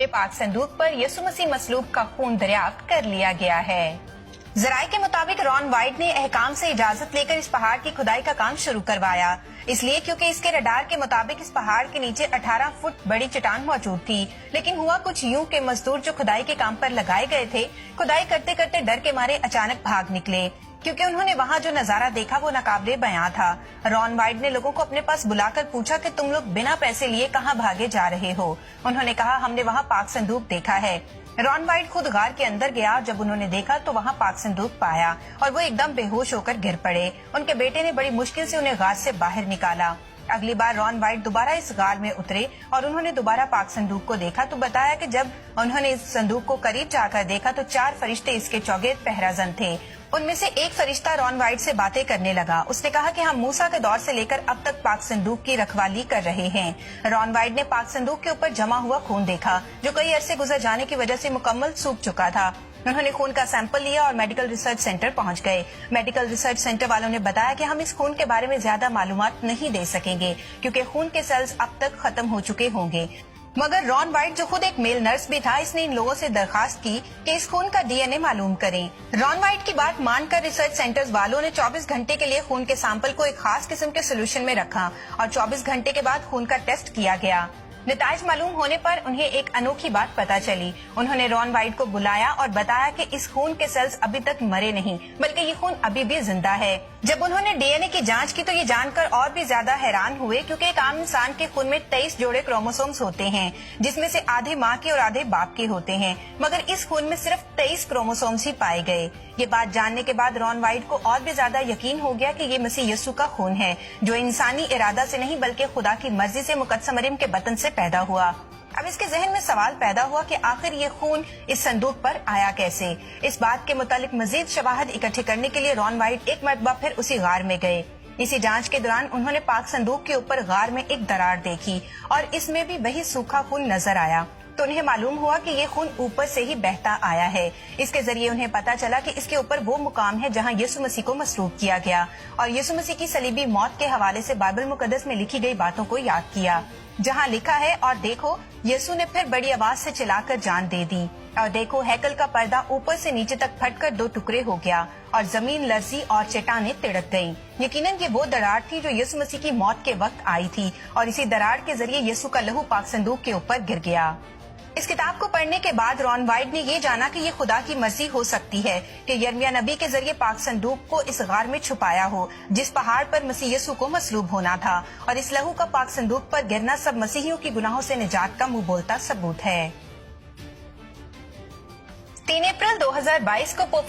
पाक संदूक पर यसु मसीह मसलूब का खून दरियाफ्त कर लिया गया है। जराये के मुताबिक रॉन वाइट ने अहकाम से इजाजत लेकर इस पहाड़ की खुदाई का काम शुरू करवाया, इसलिए क्योंकि इसके रडार के मुताबिक इस पहाड़ के नीचे 18 फुट बड़ी चट्टान मौजूद थी। लेकिन हुआ कुछ यूं के मजदूर जो खुदाई के काम पर लगाए गए थे, खुदाई करते करते डर के मारे अचानक भाग निकले, क्योंकि उन्होंने वहाँ जो नजारा देखा वो नाकाबिले बयां था। रॉन वाइट ने लोगों को अपने पास बुलाकर पूछा कि तुम लोग बिना पैसे लिए कहाँ भागे जा रहे हो। उन्होंने कहा, हमने वहाँ पाक संदूक देखा है। रॉन वाइट खुद गार के अंदर गया। जब उन्होंने देखा तो वहाँ पाक संदूक पाया और वो एकदम बेहोश होकर गिर पड़े। उनके बेटे ने बड़ी मुश्किल से उन्हें गार से बाहर निकाला। अगली बार रॉन वाइट दोबारा इस गार में उतरे और उन्होंने दोबारा पाक संदूक को देखा तो बताया कि जब उन्होंने इस संदूक को करीब जाकर देखा तो 4 फरिश्ते इसके चौगेर पहराजन थे। उनमें से एक फरिश्ता रॉन वाइट से बातें करने लगा। उसने कहा कि हम मूसा के दौर से लेकर अब तक पाक संदूक की रखवाली कर रहे हैं। रॉन वाइट ने पाक संदूक के ऊपर जमा हुआ खून देखा, जो कई अरसे गुजर जाने की वजह से मुकम्मल सूख चुका था। उन्होंने खून का सैंपल लिया और मेडिकल रिसर्च सेंटर पहुंच गए। मेडिकल रिसर्च सेंटर वालों ने बताया कि हम इस खून के बारे में ज्यादा मालूमात नहीं दे सकेंगे, क्योंकि खून के सेल्स अब तक खत्म हो चुके होंगे। मगर रॉन वाइट, जो खुद एक मेल नर्स भी था, इसने इन लोगों से दरखास्त की कि इस खून का डीएनए मालूम करें। रॉन वाइट की बात मानकर रिसर्च सेंटर्स वालों ने 24 घंटे के लिए खून के सैंपल को एक खास किस्म के सोल्यूशन में रखा और 24 घंटे के बाद खून का टेस्ट किया गया। नताइज मालूम होने पर उन्हें एक अनोखी बात पता चली। उन्होंने रॉन वाइट को बुलाया और बताया कि इस खून के सेल्स अभी तक मरे नहीं, बल्कि ये खून अभी भी जिंदा है। जब उन्होंने डीएनए की जांच की तो ये जानकर और भी ज्यादा हैरान हुए, क्योंकि एक आम इंसान के खून में 23 जोड़े क्रोमोसोम्स होते हैं, जिसमें से आधे माँ के और आधे बाप के होते हैं, मगर इस खून में सिर्फ 23 क्रोमोसोम्स ही पाए गए। ये बात जानने के बाद रॉन वाइट को और भी ज्यादा यकीन हो गया कि ये मसीह यीशु का खून है, जो इंसानी इरादा से नहीं बल्कि खुदा की मर्जी से मुकद्दस मरियम के बतन से पैदा हुआ। अब इसके जहन में सवाल पैदा हुआ कि आखिर ये खून इस संदूक पर आया कैसे। इस बात के मुतालिक मजीद शवाहद इकट्ठे करने के लिए रॉन वाइट एक मरतबा फिर उसी गार में गए। इसी जांच के दौरान उन्होंने पाक संदूक के ऊपर गार में एक दरार देखी और इसमें भी वही सूखा खून नजर आया। तो उन्हें मालूम हुआ कि ये खून ऊपर से ही बहता आया है। इसके जरिए उन्हें पता चला कि इसके ऊपर वो मुकाम है जहां यीशु मसीह को मसलूब किया गया और यीशु मसीह की सलीबी मौत के हवाले से बाइबल मुकद्दस में लिखी गई बातों को याद किया, जहां लिखा है, और देखो यीशु ने फिर बड़ी आवाज से चिल्लाकर जान दे दी, और देखो हैकल का पर्दा ऊपर से नीचे तक फटकर 2 टुकड़े हो गया और जमीन लर्जी और चट्टानें तिड़क गईं। यकीनन ये वो दरार थी जो यीशु मसीह की मौत के वक्त आई थी और इसी दरार के जरिए यीशु का लहू पाक संदूक के ऊपर गिर गया। इस किताब को पढ़ने के बाद रॉन वाइट ने ये जाना कि ये खुदा की मर्जी हो सकती है कि यिर्मयाह नबी के जरिए पाक संदूक को इस गार में छुपाया हो, जिस पहाड़ पर मसीह यीशु को मसलूब होना था, और इस लहू का पाक संदूक पर गिरना सब मसीहियों की गुनाहों से निजात का मुंह बोलता सबूत है। 3 अप्रैल 2022 को पोप